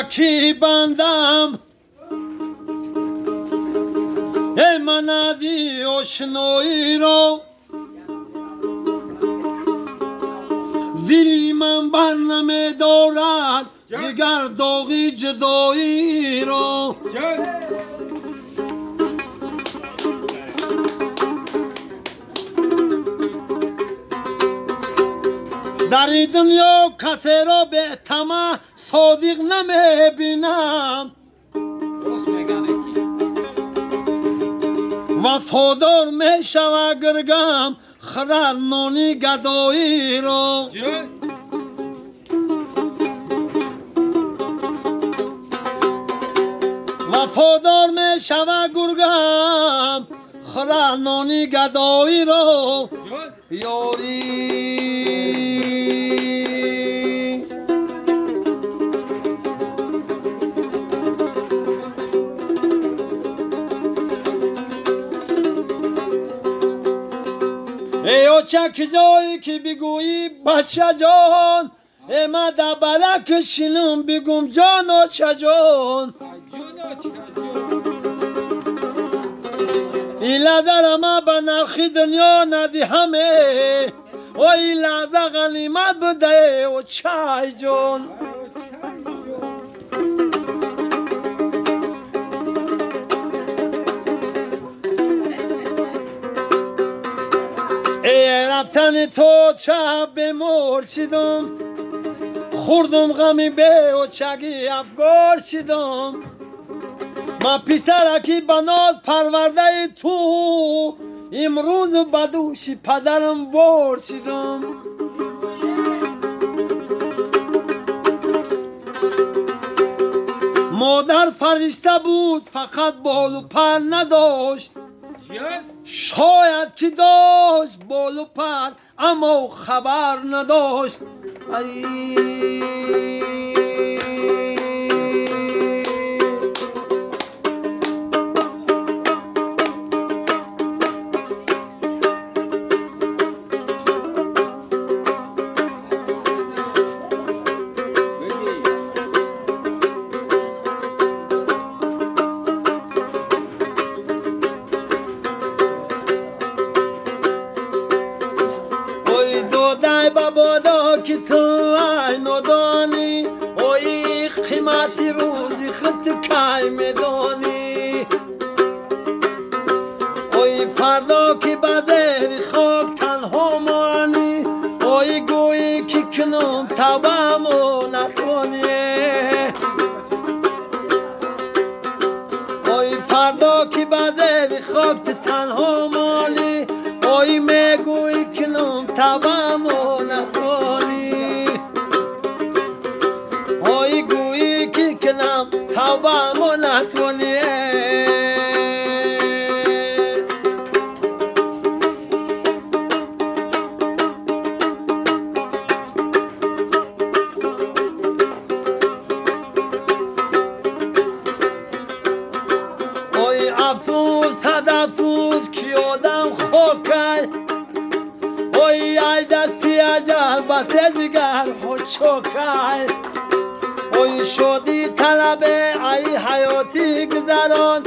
کی بندم ای منادی آشنایی رو دلی من برنمی دارد دیگر داغی جدایی رو در این دنیا کسی را به طمع صادق نمی بینم وفادار می شود گرگم خرد نانی گدایی رو وفادار می شود گرگم خرد نانی گدایی رو یاری ای او چک جایی که بگویی بچه جان ای من در برک شنم بگم جان و چجان این لحظه را من به نرخی دنیا ندی همه و این لحظه غنیمت بده و چای جان ای رفتن تو چه به مرشدم خوردم غمی به و چگی افگار شدم من پسرکی بناز پرورده تو امروز بدوشی پدرم بار شدم مادر فرشته بود فقط بال و پر نداشت شاید که داشت بال و پر اما خبر نداشت دای بابا دا که تو ای ندانی اوی قیمتی روزی خط کای میدانی اوی فردا که بدر خاک تنها مانی اوی گویی که کنم توبم و نتوانی اوی فردا که بدر خاک تنها مانی اوی میگویی کنم توبم و نتوانی اوی گویی که کنم توبم و نتوانی اوی افسوس صد افسوس که آدم خاکه اوی ای دستی اجل بس جگر خوشوکه اوی شدی طلبه ای حیاتی گذران